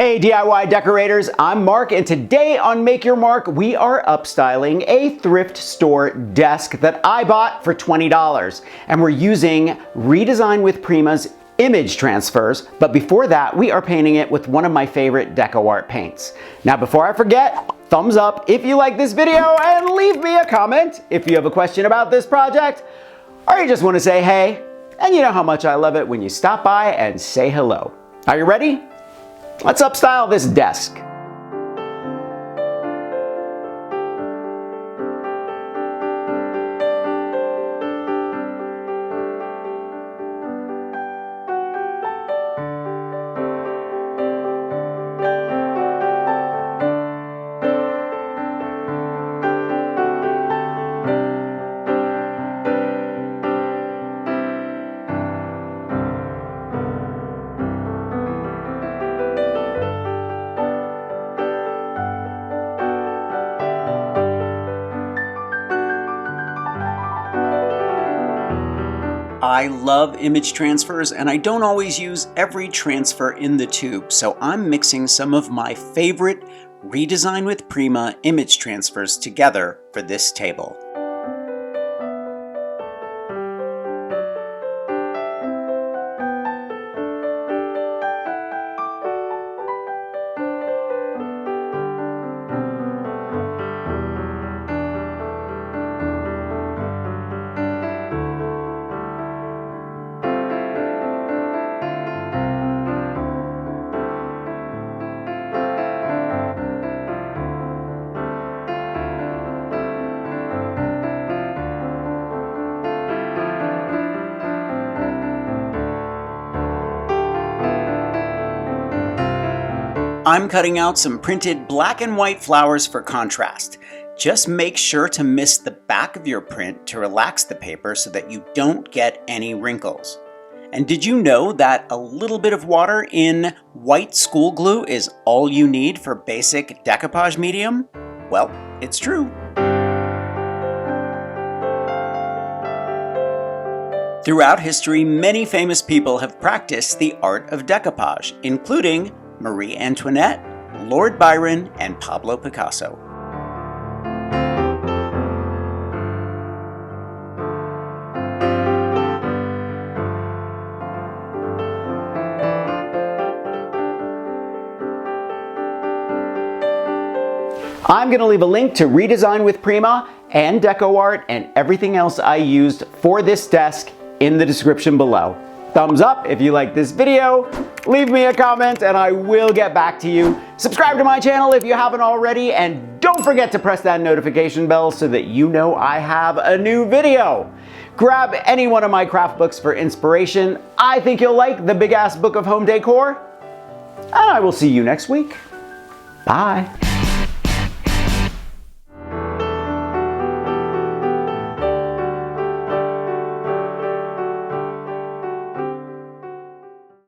Hey DIY decorators, I'm Mark, and today on Make Your Mark, we are upstyling a thrift store desk that I bought for $20. And we're using Redesign with Prima's image transfers, but before that, we are painting it with one of my favorite deco art paints. Now, before I forget, thumbs up if you like this video and leave me a comment if you have a question about this project, or you just want to say hey, and you know how much I love it when you stop by and say hello. Are you ready? Let's upstyle this desk. I love image transfers, and I don't always use every transfer in the tube, so I'm mixing some of my favorite Redesign with Prima image transfers together for this table. I'm cutting out some printed black and white flowers for contrast. Just make sure to mist the back of your print to relax the paper so that you don't get any wrinkles. And did you know that a little bit of water in white school glue is all you need for basic decoupage medium? Well, it's true. Throughout history, many famous people have practiced the art of decoupage, including Marie Antoinette, Lord Byron, and Pablo Picasso. I'm going to leave a link to Redesign with Prima and deco art and everything else I used for this desk in the description below. Thumbs up if you like this video, leave me a comment and I will get back to you. Subscribe to my channel if you haven't already, and don't forget to press that notification bell so that you know I have a new video. Grab any one of my craft books for inspiration. I think you'll like the Big Ass Book of Home Decor, and I will see you next week. Bye.